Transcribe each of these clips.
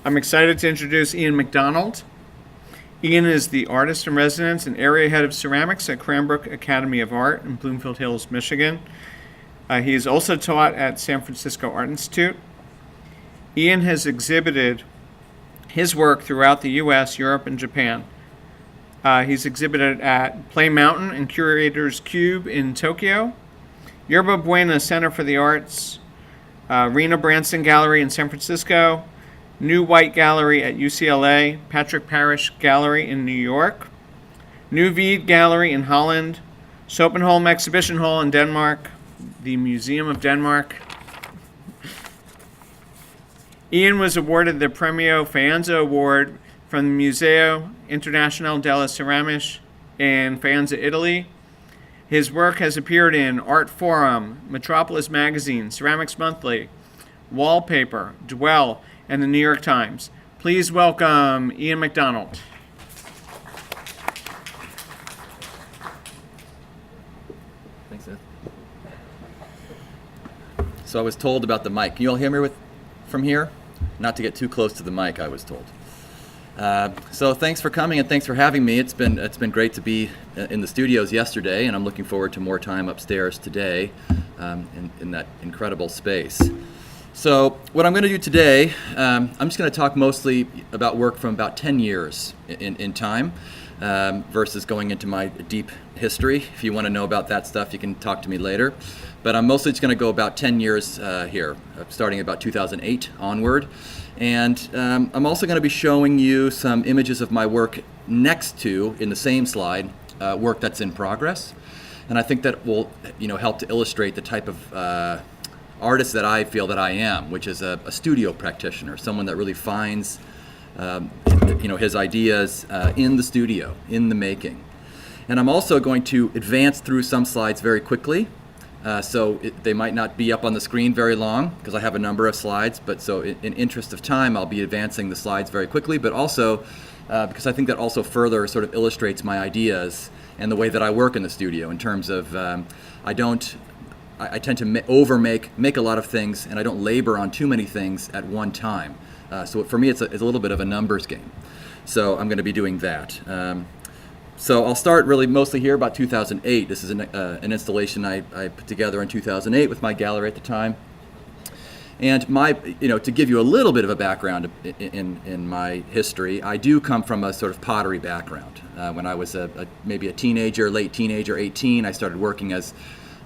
I'm excited to introduce Ian McDonald. Ian is the artist in residence and area head of ceramics at Cranbrook Academy of Art in Bloomfield Hills, Michigan. He is also taught at San Francisco Art Institute. Ian has exhibited his work throughout the U.S., Europe, and Japan. He's exhibited at Play Mountain and Curator's Cube in Tokyo, Yerba Buena Center for the Arts, Rena Branson Gallery in San Francisco, New White Gallery at UCLA, Patrick Parish Gallery in New York, New Vide Gallery in Holland, Schopenholm Exhibition Hall in Denmark, the Museum of Denmark. Ian was awarded the Premio Faenza Award from the Museo Internazionale della Ceramica in Faenza, Italy. His work has appeared in Art Forum, Metropolis Magazine, Ceramics Monthly, Wallpaper, Dwell, and the New York Times. Please welcome Ian McDonald. Thanks, Ed. So I was told about the mic. Can you all hear me from here? Not to get too close to the mic, I was told. So thanks for coming and thanks for having me. It's been great to be in the studios yesterday, and I'm looking forward to more time upstairs today in that incredible space. So what I'm going to do today, I'm just going to talk mostly about work from about 10 years in time versus going into my deep history. If you want to know about that stuff, you can talk to me later. But I'm mostly just going to go about 10 years here, starting about 2008 onward. And I'm also going to be showing you some images of my work next to, in the same slide, work that's in progress. And I think that will help to illustrate the type of artist that I feel that I am, which is a studio practitioner, someone that really finds his ideas in the studio, in the making. And I'm also going to advance through some slides very quickly. They might not be up on the screen very long because I have a number of slides, but so in interest of time, I'll be advancing the slides very quickly, but also because I think that also further sort of illustrates my ideas and the way that I work in the studio in terms of I tend to make a lot of things, and I don't labor on too many things at one time. So for me, it's a little bit of a numbers game. So I'm going to be doing that. So I'll start really mostly here about 2008. This is an installation I put together in 2008 with my gallery at the time. And to give you a little bit of a background in my history, I do come from a sort of pottery background. When I was maybe a teenager, late teenager, 18, I started working as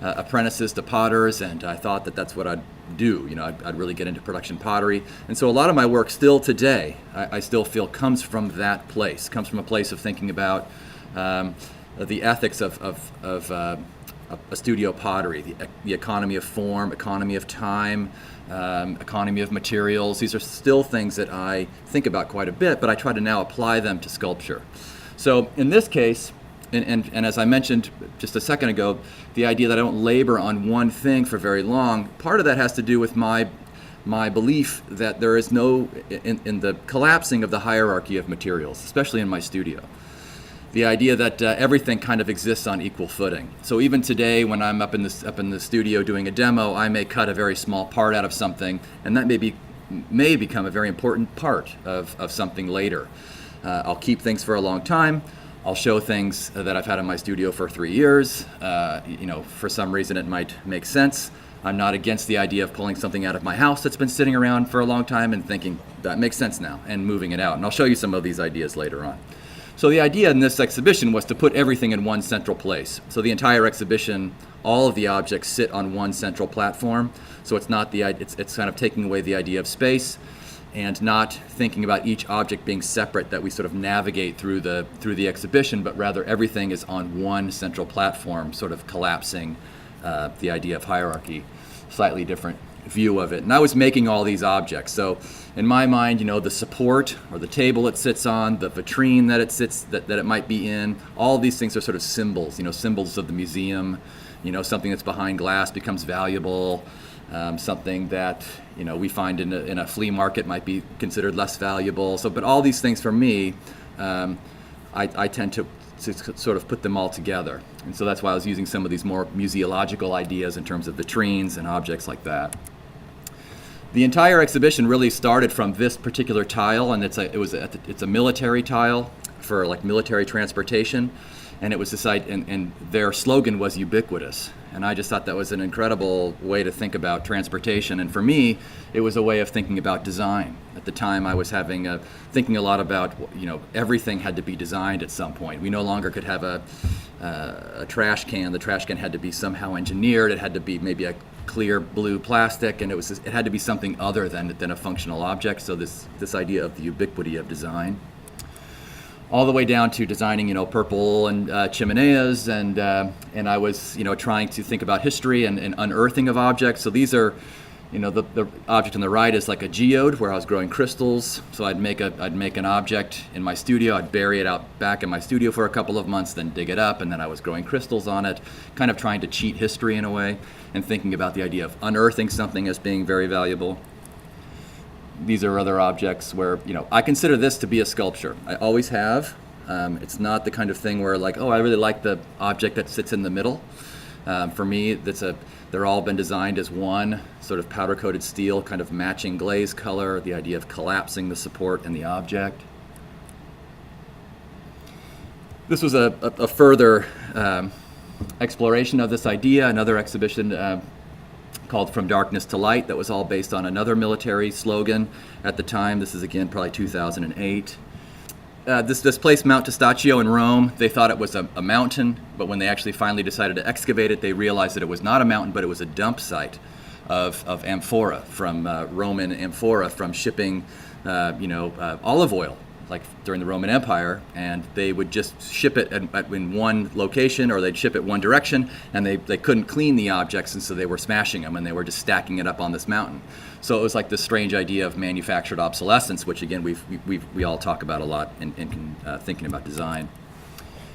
apprentices to potters, and I thought that that's what I'd do. I'd really get into production pottery. And so a lot of my work still today, I still feel comes from that place, comes from a place of thinking about the ethics of a studio pottery, the economy of form, economy of time, economy of materials. These are still things that I think about quite a bit, but I try to now apply them to sculpture. So in this case, and as I mentioned just a second ago, the idea that I don't labor on one thing for very long, part of that has to do with my belief that there is no, in the collapsing of the hierarchy of materials, especially in my studio. The idea that everything kind of exists on equal footing. So even today, when I'm up in the studio doing a demo, I may cut a very small part out of something, and that may become a very important part of something later. I'll keep things for a long time. I'll show things that I've had in my studio for 3 years. For some reason it might make sense. I'm not against the idea of pulling something out of my house that's been sitting around for a long time and thinking, that makes sense now, and moving it out. And I'll show you some of these ideas later on. So the idea in this exhibition was to put everything in one central place. So the entire exhibition, all of the objects sit on one central platform. So it's not it's kind of taking away the idea of space and not thinking about each object being separate that we sort of navigate through the exhibition, but rather everything is on one central platform, sort of collapsing the idea of hierarchy, slightly different view of it. And I was making all these objects. So in my mind, the support or the table it sits on, the vitrine that it sits, that it might be in, all these things are sort of symbols, symbols of the museum. Something that's behind glass becomes valuable. Something that we find in a flea market might be considered less valuable. So, but all these things for me, I tend to sort of put them all together. And so that's why I was using some of these more museological ideas in terms of vitrines and objects like that. The entire exhibition really started from this particular tile, and it's a military tile for like military transportation, and it was this and their slogan was ubiquitous, and I just thought that was an incredible way to think about transportation, and for me, it was a way of thinking about design. At the time, I was thinking a lot about, everything had to be designed at some point. We no longer could have a trash can. The trash can had to be somehow engineered. It had to be maybe a clear blue plastic, and it had to be something other than a functional object. So this idea of the ubiquity of design, all the way down to designing, purple and chimeneas, and I was, trying to think about history and unearthing of objects. So these are, the object on the right is like a geode where I was growing crystals. So I'd make an object in my studio. I'd bury it out back in my studio for a couple of months, then dig it up, and then I was growing crystals on it, kind of trying to cheat history in a way, and thinking about the idea of unearthing something as being very valuable. These are other objects where, I consider this to be a sculpture. I always have. It's not the kind of thing where like, oh, I really like the object that sits in the middle. For me, they're all been designed as one sort of powder-coated steel, kind of matching glaze color, the idea of collapsing the support and the object. This was a further exploration of this idea, another exhibition called From Darkness to Light that was all based on another military slogan at the time. This is again probably 2008. This place, Mount Testaccio in Rome, they thought it was a mountain, but when they actually finally decided to excavate it, they realized that it was not a mountain, but it was a dump site of amphora, from Roman amphora, from shipping olive oil, like during the Roman Empire, and they would just ship it in one location, or they'd ship it one direction, and they couldn't clean the objects, and so they were smashing them, and they were just stacking it up on this mountain. So it was like this strange idea of manufactured obsolescence, which again we all talk about a lot in thinking about design.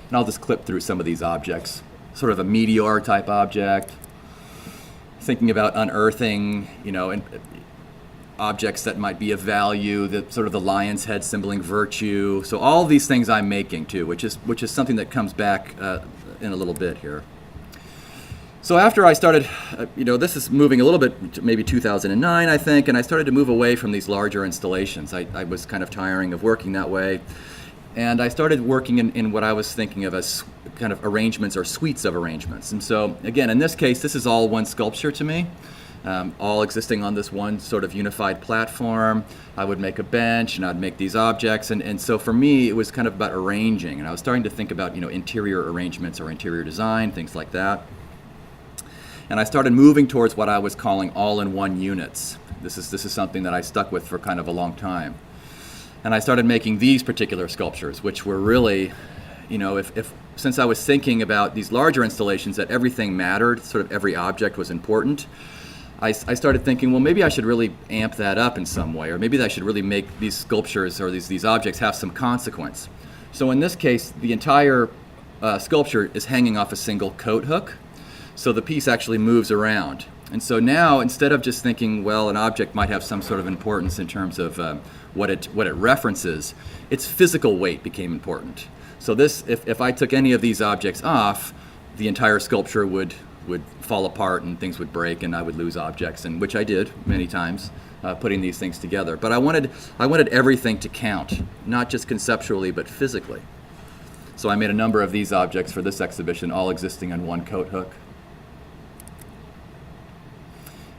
And I'll just clip through some of these objects. Sort of a meteor type object, thinking about unearthing, and objects that might be of value, sort of the lion's head symboling virtue. So all these things I'm making too, which is something that comes back in a little bit here. So after I started, this is moving a little bit to maybe 2009, I think, and I started to move away from these larger installations. I was kind of tiring of working that way. And I started working in what I was thinking of as kind of arrangements or suites of arrangements. And so, again, in this case, this is all one sculpture to me, all existing on this one sort of unified platform. I would make a bench, and I'd make these objects. And so for me, it was kind of about arranging. And I was starting to think about, interior arrangements or interior design, things like that. And I started moving towards what I was calling all-in-one units. This is something that I stuck with for kind of a long time. And I started making these particular sculptures, which were really, since I was thinking about these larger installations that everything mattered, sort of every object was important, I started thinking, well, maybe I should really amp that up in some way, or maybe I should really make these sculptures or these objects have some consequence. So in this case, the entire sculpture is hanging off a single coat hook. So the piece actually moves around. And so now, instead of just thinking, well, an object might have some sort of importance in terms of what it references, its physical weight became important. So this, if I took any of these objects off, the entire sculpture would fall apart and things would break and I would lose objects, and which I did many times, putting these things together. But I wanted everything to count, not just conceptually, but physically. So I made a number of these objects for this exhibition, all existing on one coat hook.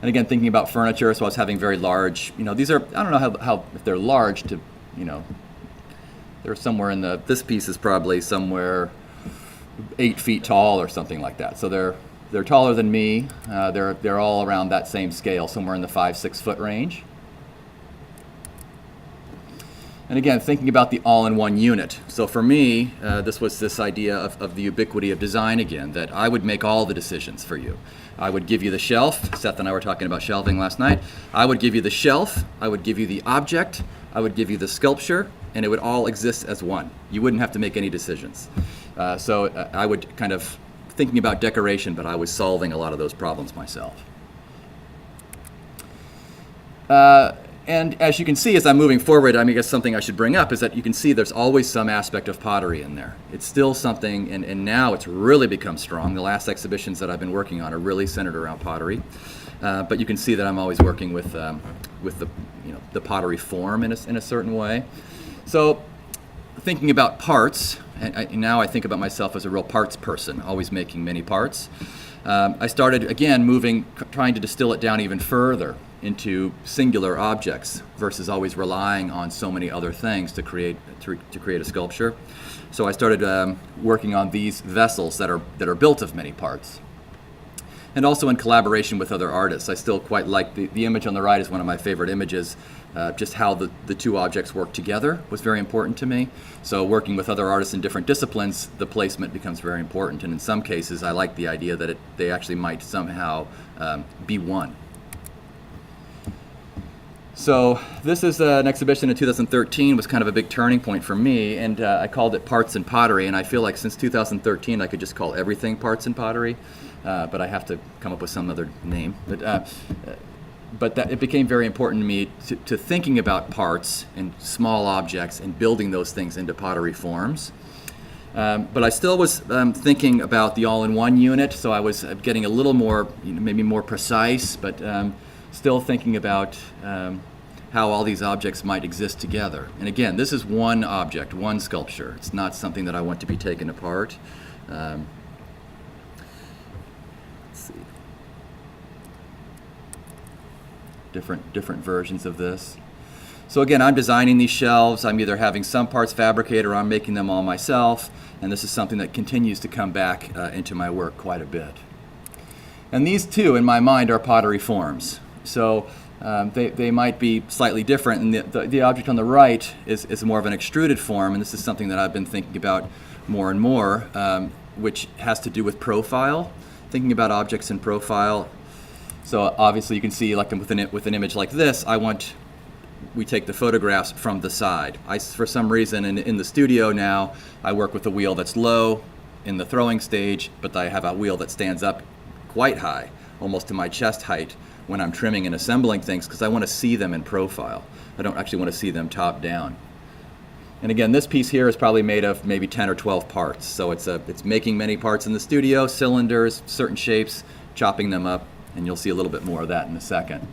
And again, thinking about furniture, so I was having very large, these are, I don't know how if they're large to, they're somewhere in this piece is probably somewhere 8 feet tall or something like that. So they're taller than me. They're all around that same scale, somewhere in the 5-6 foot range. And again, thinking about the all-in-one unit. So for me, this was this idea of the ubiquity of design again, that I would make all the decisions for you. I would give you the shelf. Seth and I were talking about shelving last night. I would give you the shelf. I would give you the object. I would give you the sculpture, and it would all exist as one. You wouldn't have to make any decisions. So I would kind of thinking about decoration, but I was solving a lot of those problems myself. And as you can see, as I'm moving forward, I guess something I should bring up is that you can see there's always some aspect of pottery in there. It's still something, and now it's really become strong. The last exhibitions that I've been working on are really centered around pottery. but you can see that I'm always working with the the pottery form in a certain way. So thinking about parts, and now I think about myself as a real parts person, always making many parts. I started again trying to distill it down even further into singular objects versus always relying on so many other things to create a sculpture. So I started working on these vessels that are built of many parts, and also in collaboration with other artists. I still quite like the image on the right is one of my favorite images. Just how the two objects work together was very important to me. So working with other artists in different disciplines, the placement becomes very important. And in some cases, I like the idea that they actually might somehow be one. So this is an exhibition in 2013, was kind of a big turning point for me, and I called it Parts and Pottery, and I feel like since 2013 I could just call everything Parts and Pottery, but I have to come up with some other name. But that it became very important to me to thinking about parts and small objects and building those things into pottery forms. But I still was thinking about the all-in-one unit, so I was getting a little more, maybe more precise, but still thinking about how all these objects might exist together. And again, this is one object, one sculpture. It's not something that I want to be taken apart. Let's see. Different versions of this. So again, I'm designing these shelves. I'm either having some parts fabricated or I'm making them all myself. And this is something that continues to come back into my work quite a bit. And these two, in my mind, are pottery forms. So they might be slightly different, and the object on the right is more of an extruded form, and this is something that I've been thinking about more and more, which has to do with profile, thinking about objects in profile. So obviously you can see, like with an image like this, we take the photographs from the side. For some reason in the studio now, I work with a wheel that's low in the throwing stage, but I have a wheel that stands up quite high, almost to my chest height, when I'm trimming and assembling things, because I want to see them in profile. I don't actually want to see them top down. And again, this piece here is probably made of maybe 10 or 12 parts. So it's making many parts in the studio, cylinders, certain shapes, chopping them up, and you'll see a little bit more of that in a second.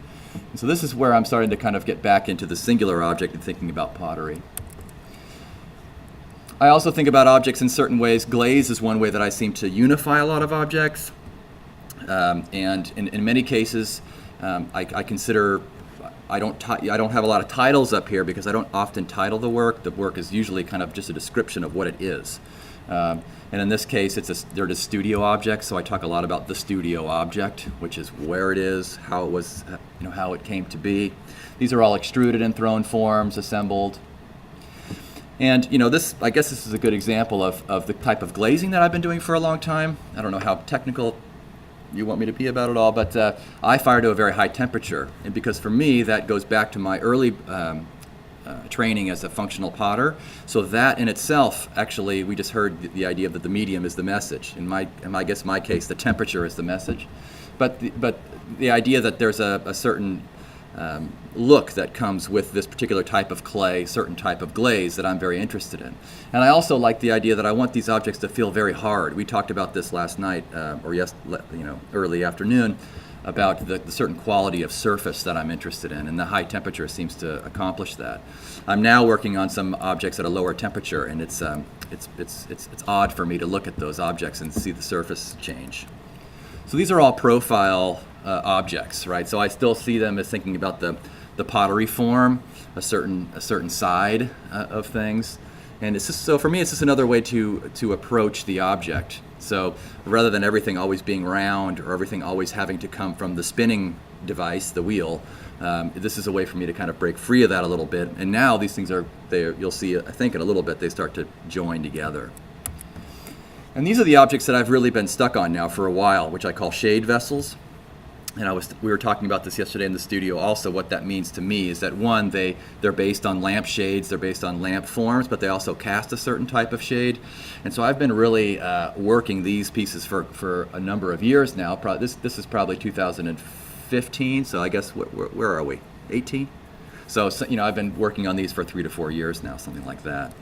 And so this is where I'm starting to kind of get back into the singular object and thinking about pottery. I also think about objects in certain ways. Glaze is one way that I seem to unify a lot of objects. And in many cases, I consider I don't have a lot of titles up here because I don't often title the work. The work is usually kind of just a description of what it is. And in this case, they're just studio objects, so I talk a lot about the studio object, which is where it is, how it was, how it came to be. These are all extruded and thrown forms, assembled. And I guess this is a good example of the type of glazing that I've been doing for a long time. I don't know how technical you want me to be about it all, but I fire to a very high temperature, and because for me that goes back to my early training as a functional potter. So that in itself, actually, we just heard the idea that the medium is the message. In my case, the temperature is the message, but the idea that there's a certain look that comes with this particular type of clay, certain type of glaze that I'm very interested in. And I also like the idea that I want these objects to feel very hard. We talked about this last night, early afternoon, about the certain quality of surface that I'm interested in, and the high temperature seems to accomplish that. I'm now working on some objects at a lower temperature, and it's odd for me to look at those objects and see the surface change. So these are all profile objects, right? So I still see them as thinking about the pottery form, a certain side of things, and so for me it's just another way to approach the object. So rather than everything always being round or everything always having to come from the spinning device, the wheel, this is a way for me to kind of break free of that a little bit. And now these things you'll see, I think in a little bit, they start to join together. And these are the objects that I've really been stuck on now for a while, which I call shade vessels. And we were talking about this yesterday in the studio also. What that means to me is that one, they're based on lamp shades, they're based on lamp forms, but they also cast a certain type of shade. And so I've been really working these pieces for a number of years now. This is probably 2015, so I guess where are we? 18? So I've been working on these for 3 to 4 years now, something like that.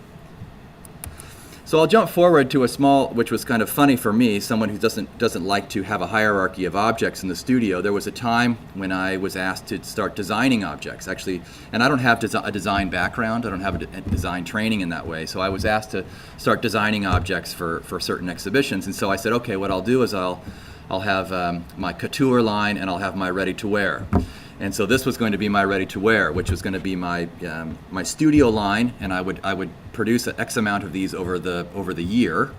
So I'll jump forward to a small, which was kind of funny for me, someone who doesn't like to have a hierarchy of objects in the studio. There was a time when I was asked to start designing objects, actually, and I don't have a design background. I don't have a design training in that way. So I was asked to start designing objects for certain exhibitions. And so I said, okay, what I'll do is I'll have my couture line and I'll have my ready-to-wear. And so this was going to be my ready-to-wear, which was going to be my my studio line, and I would produce an X amount of these over the year,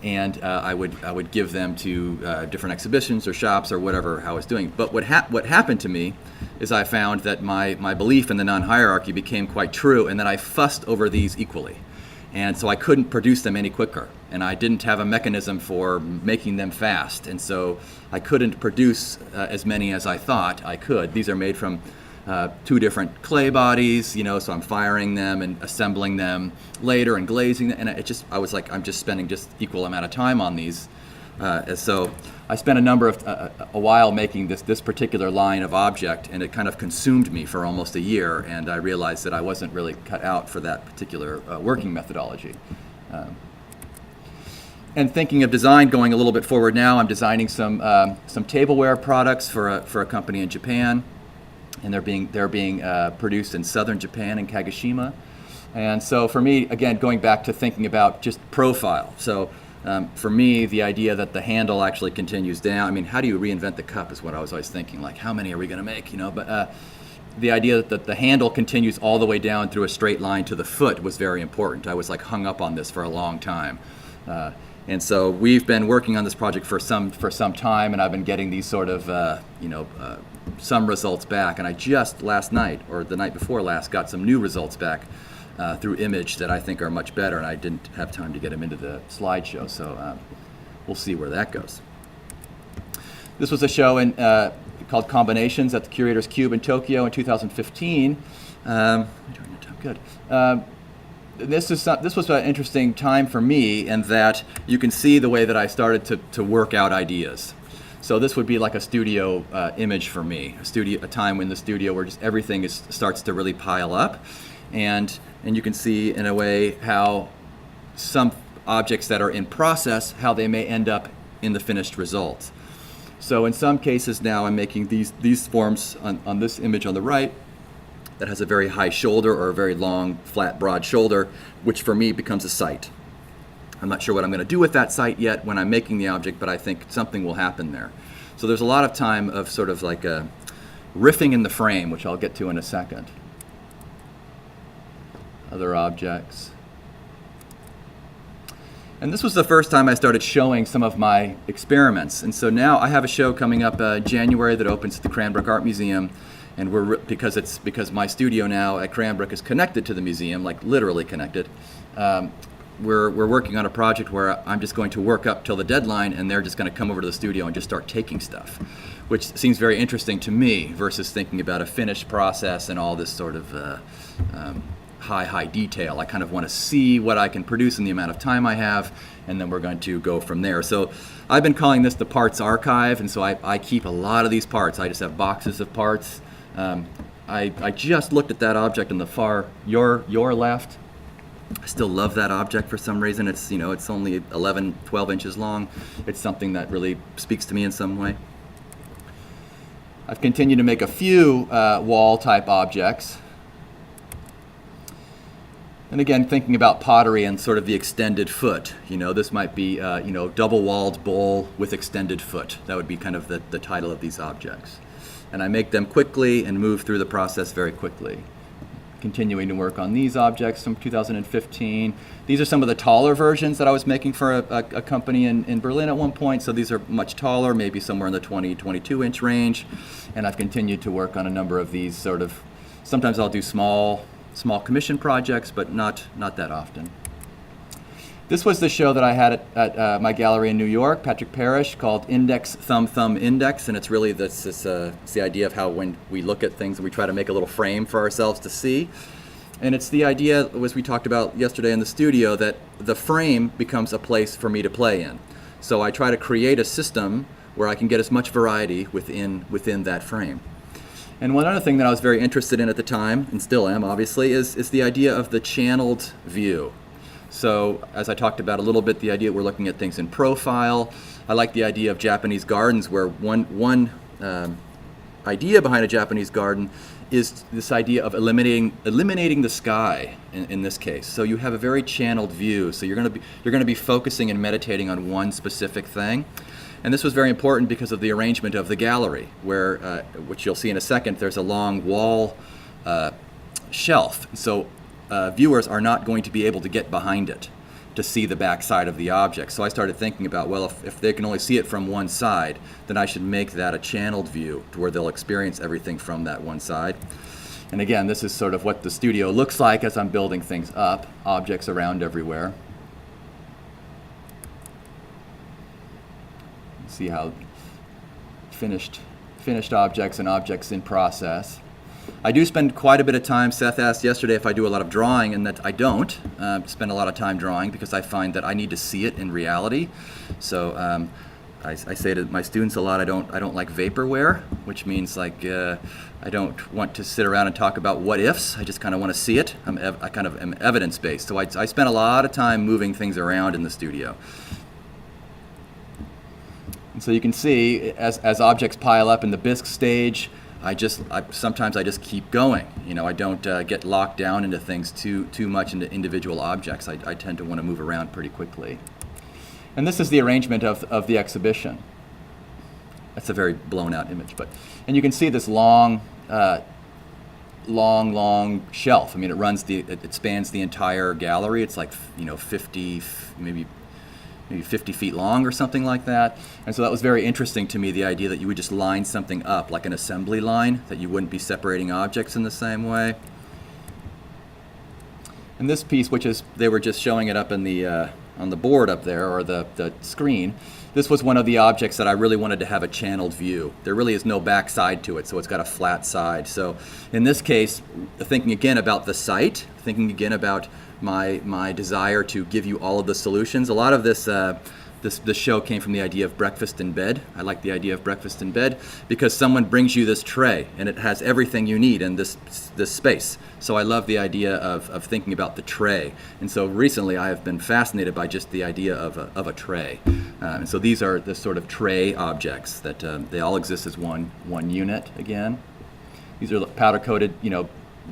and I would give them to different exhibitions or shops or whatever I was doing. But what happened to me is I found that my belief in the non-hierarchy became quite true, and that I fussed over these equally. And so I couldn't produce them any quicker, and I didn't have a mechanism for making them fast, and so I couldn't produce as many as I thought I could. These are made from 2 different clay bodies, so I'm firing them and assembling them later and glazing them, and I was like, I'm just spending just equal amount of time on these. So I spent a while making this particular line of object, and it kind of consumed me for almost a year, and I realized that I wasn't really cut out for that particular working methodology. And thinking of design, going a little bit forward now, I'm designing some tableware products for a company in Japan, and they're being produced in southern Japan in Kagoshima. And so for me, again, going back to thinking about just profile. So for me, the idea that the handle actually continues down. I mean, how do you reinvent the cup is what I was always thinking. Like, how many are we going to make? But the idea that the handle continues all the way down through a straight line to the foot was very important. I was like hung up on this for a long time. And so we've been working on this project for some time, and I've been getting these sort of some results back. And I just last night or the night before last got some new results back through Image that I think are much better, and I didn't have time to get them into the slideshow, so we'll see where that goes. This was a show called Combinations at the Curator's Cube in Tokyo in 2015. Good. This was an interesting time for me in that you can see the way that I started to work out ideas. So this would be like a studio image for me, a time in the studio where just everything starts to really pile up, and you can see in a way how some objects that are in process, how they may end up in the finished result. So in some cases now I'm making these forms on this image on the right that has a very high shoulder or a very long, flat, broad shoulder, which for me becomes a sight. I'm not sure what I'm going to do with that sight yet when I'm making the object, but I think something will happen there. So there's a lot of time of sort of like a riffing in the frame, which I'll get to in a second. Other objects. And this was the first time I started showing some of my experiments. And so now I have a show coming up January that opens at the Cranbrook Art Museum. And because my studio now at Cranbrook is connected to the museum, like literally connected, we're working on a project where I'm just going to work up till the deadline, and they're just going to come over to the studio and just start taking stuff, which seems very interesting to me versus thinking about a finished process and all this sort of high detail. I kind of want to see what I can produce in the amount of time I have, and then we're going to go from there. So I've been calling this the parts archive, and so I keep a lot of these parts. I just have boxes of parts. I just looked at that object on the far your left. I still love that object for some reason. It's it's only 12 inches long. It's something that really speaks to me in some way. I've continued to make a few wall type objects. And again, thinking about pottery and sort of the extended foot. This might be double-walled bowl with extended foot. That would be kind of the title of these objects. And I make them quickly and move through the process very quickly. Continuing to work on these objects from 2015. These are some of the taller versions that I was making for a company in Berlin at one point. So these are much taller, maybe somewhere in the 22 inch range. And I've continued to work on a number of these sort of, sometimes I'll do small commission projects, but not that often. This was the show that I had at my gallery in New York, Patrick Parrish, called Index, Thumb, Index, and it's really it's the idea of how when we look at things, we try to make a little frame for ourselves to see. And it's the idea, as we talked about yesterday in the studio, that the frame becomes a place for me to play in. So I try to create a system where I can get as much variety within that frame. And one other thing that I was very interested in at the time, and still am obviously, is the idea of the channeled view. So as I talked about a little bit, the idea we're looking at things in profile. I like the idea of Japanese gardens, where one idea behind a Japanese garden is this idea of eliminating the sky in this case. So you have a very channeled view. So you're going to be focusing and meditating on one specific thing. And this was very important because of the arrangement of the gallery, where, which you'll see in a second, there's a long wall shelf. So viewers are not going to be able to get behind it to see the back side of the object. So I started thinking about, well, if they can only see it from one side, then I should make that a channeled view to where they'll experience everything from that one side. And again, this is sort of what the studio looks like as I'm building things up, objects around everywhere. See how finished objects and objects in process. I do spend quite a bit of time. Seth asked yesterday if I do a lot of drawing, and that I don't spend a lot of time drawing because I find that I need to see it in reality. So I say to my students a lot, I don't like vaporware, which means like I don't want to sit around and talk about what ifs. I just kind of want to see it. I kind of am evidence-based. So I spend a lot of time moving things around in the studio. And so you can see as objects pile up in the bisque stage, sometimes I just keep going. You know, I don't get locked down into things too much into individual objects. I tend to want to move around pretty quickly. And this is the arrangement of the exhibition. That's a very blown out image, and you can see this long shelf. I mean, it spans the entire gallery. It's like 50, maybe 50 feet long or something like that. And so that was very interesting to me, the idea that you would just line something up like an assembly line, that you wouldn't be separating objects in the same way. And this piece, which is, they were just showing it up in the on the board up there, or the screen, this was one of the objects that I really wanted to have a channeled view. There really is no back side to it, so it's got a flat side. So in this case, thinking again about the site, thinking again about my desire to give you all of the solutions. A lot of this show came from the idea of breakfast in bed. I like the idea of breakfast in bed because someone brings you this tray and it has everything you need in this space. So I love the idea of thinking about the tray. And so recently I have been fascinated by just the idea of a tray. And so these are the sort of tray objects that they all exist as one unit again. These are powder coated,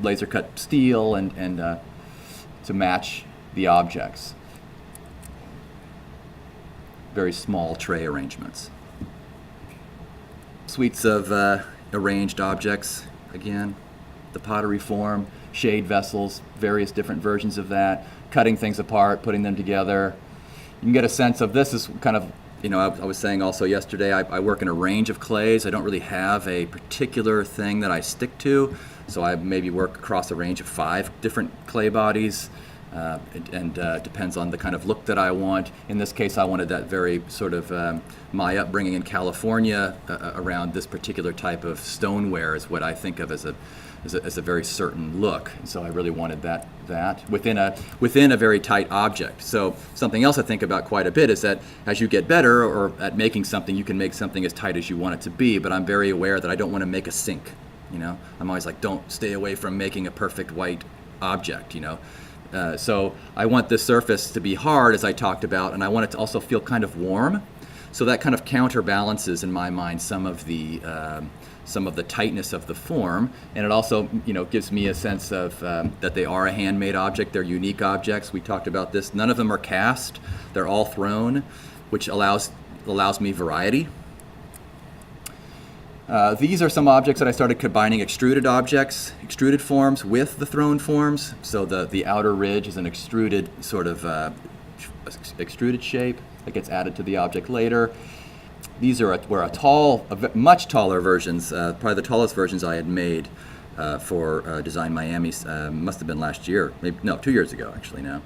laser cut steel and to match the objects. Very small tray arrangements. Suites of arranged objects, again, the pottery form, shade vessels, various different versions of that, cutting things apart, putting them together. You can get a sense of this is kind of, I was saying also yesterday, I work in a range of clays. I don't really have a particular thing that I stick to, so I maybe work across a range of 5 different clay bodies. And depends on the kind of look that I want. In this case, I wanted that very sort of my upbringing in California around this particular type of stoneware is what I think of as a very certain look. And so I really wanted that within a very tight object. So something else I think about quite a bit is that as you get better or at making something, you can make something as tight as you want it to be. But I'm very aware that I don't want to make a sink. I'm always like, don't stay away from making a perfect white object. So I want this surface to be hard, as I talked about, and I want it to also feel kind of warm. So that kind of counterbalances, in my mind, some of the tightness of the form, and it also, gives me a sense of that they are a handmade object. They're unique objects. We talked about this. None of them are cast. They're all thrown, which allows me variety. These are some objects that I started combining extruded forms with the thrown forms. So the outer ridge is an extruded sort of extruded shape that gets added to the object later. These were much taller versions, probably the tallest versions I had made for Design Miami. Must have been last year, 2 years ago actually now.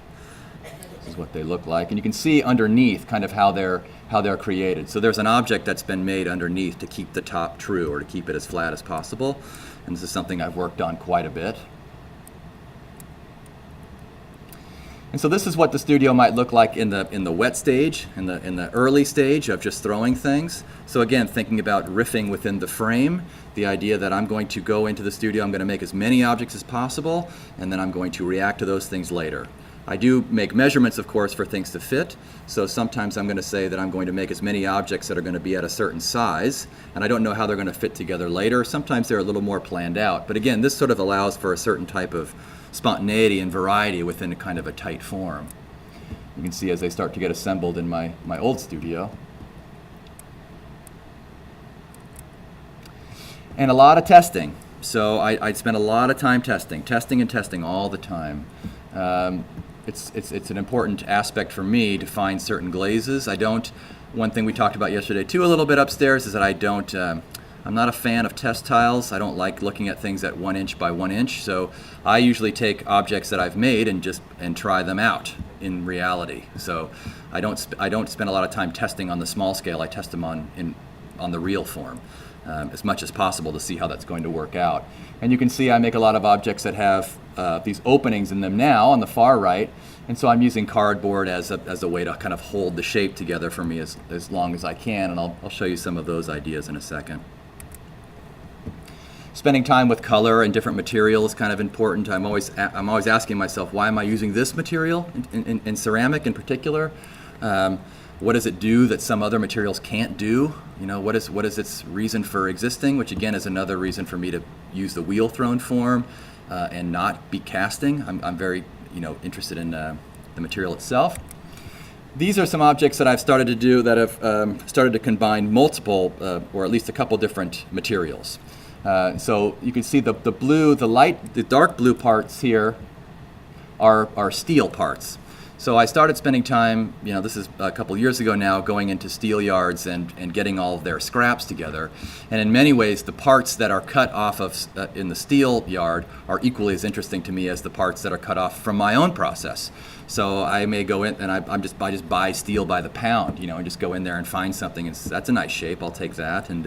This is what they look like, and you can see underneath kind of how they're created. So there's an object that's been made underneath to keep the top true or to keep it as flat as possible, and this is something I've worked on quite a bit. And so this is what the studio might look like in the wet stage, in the early stage of just throwing things. So again, thinking about riffing within the frame, the idea that I'm going to go into the studio, I'm going to make as many objects as possible, and then I'm going to react to those things later. I do make measurements, of course, for things to fit. So sometimes I'm going to say that I'm going to make as many objects that are going to be at a certain size, and I don't know how they're going to fit together later. Sometimes they're a little more planned out. But again, this sort of allows for a certain type of spontaneity and variety within a kind of a tight form. You can see as they start to get assembled in my old studio. And a lot of testing. So I spent a lot of time testing all the time. It's an important aspect for me to find certain glazes. One thing we talked about yesterday too a little bit upstairs is that I'm not a fan of test tiles. I don't like looking at things at 1 inch by 1 inch. So I usually take objects that I've made and try them out in reality. So I don't spend a lot of time testing on the small scale. I test them on the real form. As much as possible to see how that's going to work out. And you can see I make a lot of objects that have these openings in them now on the far right, and so I'm using cardboard as a way to kind of hold the shape together for me as long as I can, and I'll show you some of those ideas in a second. Spending time with color and different material is kind of important. I'm always asking myself, why am I using this material in ceramic in particular? What does it do that some other materials can't do? What is its reason for existing? Which again is another reason for me to use the wheel thrown form and not be casting. I'm very interested in the material itself. These are some objects that I've started to do that have started to combine multiple or at least a couple different materials. So you can see the dark blue parts here are steel parts. So I started spending time, this is a couple years ago now, going into steel yards and getting all of their scraps together. And in many ways, the parts that are cut off of in the steel yard are equally as interesting to me as the parts that are cut off from my own process. So I may go in and I just buy steel by the pound, and just go in there and find something. And that's a nice shape. I'll take that. And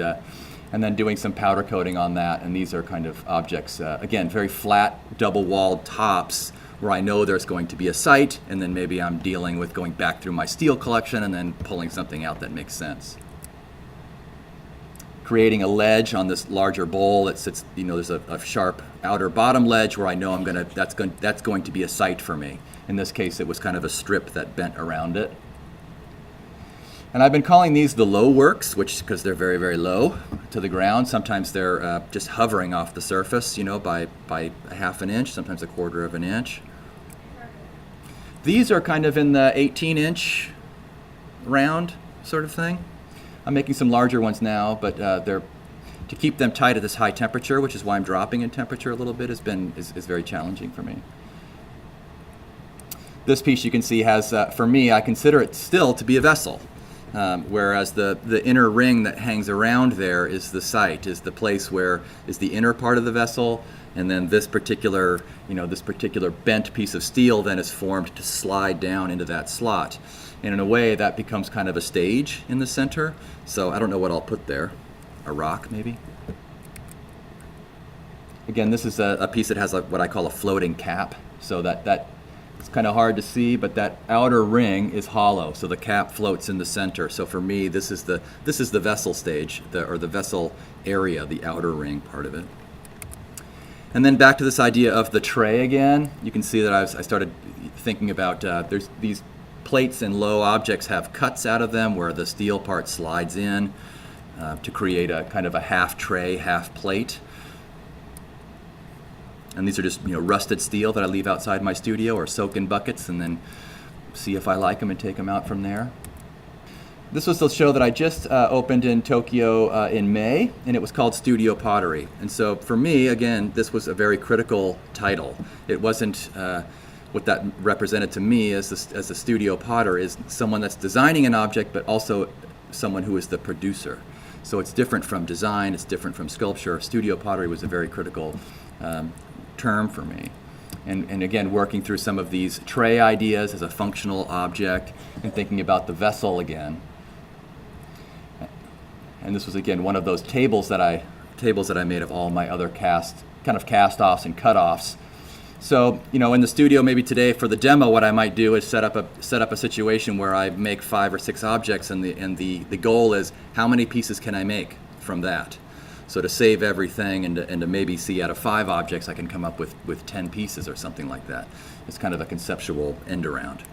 then doing some powder coating on that. And these are kind of objects, again, very flat, double-walled tops, where I know there's going to be a site, and then maybe I'm dealing with going back through my steel collection and then pulling something out that makes sense. Creating a ledge on this larger bowl that sits, there's a sharp outer bottom ledge where I know that's going to be a site for me. In this case, it was kind of a strip that bent around it. And I've been calling these the low works, because they're very, very low to the ground. Sometimes they're just hovering off the surface, by a half an inch, sometimes a quarter of an inch. These are kind of in the 18-inch round sort of thing. I'm making some larger ones now, but to keep them tight at this high temperature, which is why I'm dropping in temperature a little bit, is very challenging for me. This piece you can see has, for me, I consider it still to be a vessel. Whereas the inner ring that hangs around there is the site, is the place where is the inner part of the vessel, and then this particular bent piece of steel then is formed to slide down into that slot. And in a way that becomes kind of a stage in the center. So I don't know what I'll put there. A rock maybe? Again, this is a piece that has what I call a floating cap. So that it's kind of hard to see, but that outer ring is hollow, so the cap floats in the center. So for me, this is the vessel stage, or the vessel area, the outer ring part of it. And then back to this idea of the tray again. You can see that I started thinking about there's these plates and low objects have cuts out of them where the steel part slides in to create a kind of a half tray, half plate. And these are just rusted steel that I leave outside my studio or soak in buckets and then see if I like them and take them out from there. This was the show that I just opened in Tokyo in May, and it was called Studio Pottery. And so for me, again, this was a very critical title. It wasn't what that represented to me as a studio potter is someone that's designing an object, but also someone who is the producer. So it's different from design, it's different from sculpture. Studio pottery was a very critical term for me. And again, working through some of these tray ideas as a functional object and thinking about the vessel again. And this was again one of those tables that I made of all my other cast-offs and cut-offs. So, in the studio maybe today for the demo, what I might do is set up a situation where I make 5 or 6 objects, and the goal is how many pieces can I make from that. So to save everything and to maybe see out of 5 objects, I can come up with 10 pieces or something like that. It's kind of a conceptual end around.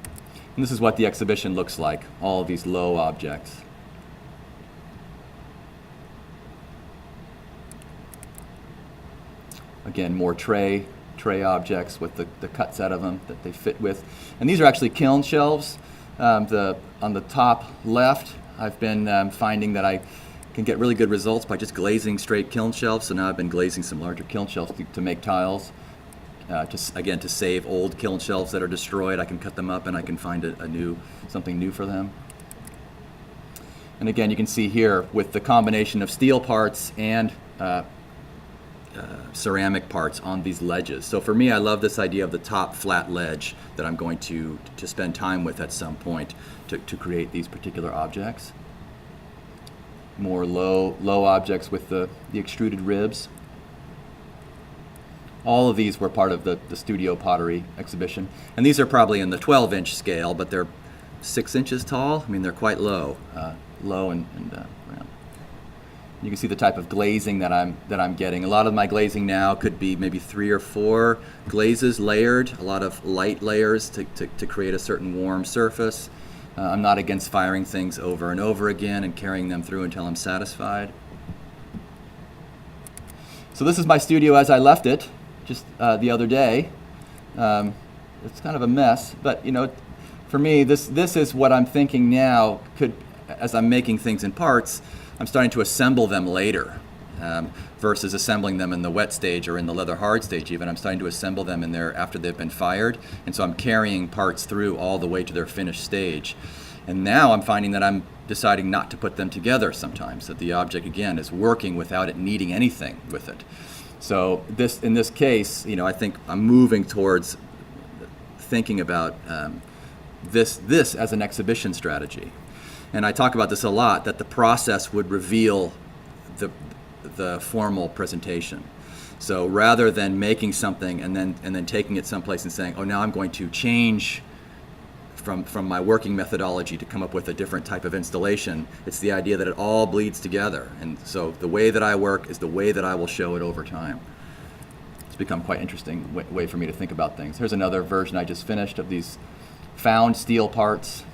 And this is what the exhibition looks like, all of these low objects. Again, more tray objects with the cuts out of them that they fit with. And these are actually kiln shelves. On the top left, I've been finding that I can get really good results by just glazing straight kiln shelves. So now I've been glazing some larger kiln shelves to make tiles. To save old kiln shelves that are destroyed, I can cut them up and I can find something new for them. And again, you can see here with the combination of steel parts and ceramic parts on these ledges. So for me, I love this idea of the top flat ledge that I'm going to spend time with at some point to create these particular objects. More low objects with the extruded ribs. All of these were part of the studio pottery exhibition. And these are probably in the 12-inch scale, but they're 6 inches tall. I mean, they're quite low and round. You can see the type of glazing that I'm getting. A lot of my glazing now could be maybe 3 or 4 glazes layered, a lot of light layers to create a certain warm surface. I'm not against firing things over and over again and carrying them through until I'm satisfied. So this is my studio as I left it just the other day. It's kind of a mess, but for me, this is what I'm thinking now. As I'm making things in parts, I'm starting to assemble them later versus assembling them in the wet stage or in the leather hard stage even. I'm starting to assemble them in there after they've been fired, and so I'm carrying parts through all the way to their finished stage. And now I'm finding that I'm deciding not to put them together sometimes, that the object, again, is working without it needing anything with it. So in this case, I think I'm moving towards thinking about this as an exhibition strategy. And I talk about this a lot, that the process would reveal the formal presentation. So rather than making something and then taking it someplace and saying, oh, now I'm going to change from my working methodology to come up with a different type of installation, it's the idea that it all bleeds together. And so the way that I work is the way that I will show it over time. It's become quite an interesting way for me to think about things. Here's another version I just finished of these found steel parts.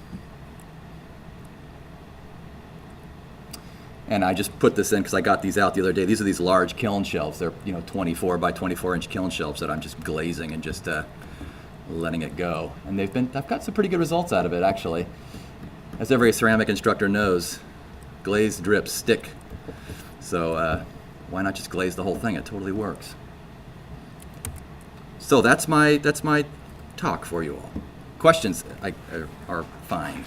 And I just put this in because I got these out the other day. These are these large kiln shelves. They're 24 by 24 inch kiln shelves that I'm just glazing and just letting it go. And I've got some pretty good results out of it, actually. As every ceramic instructor knows, glazed drips stick. So why not just glaze the whole thing? It totally works. So that's my talk for you all. Questions are fine.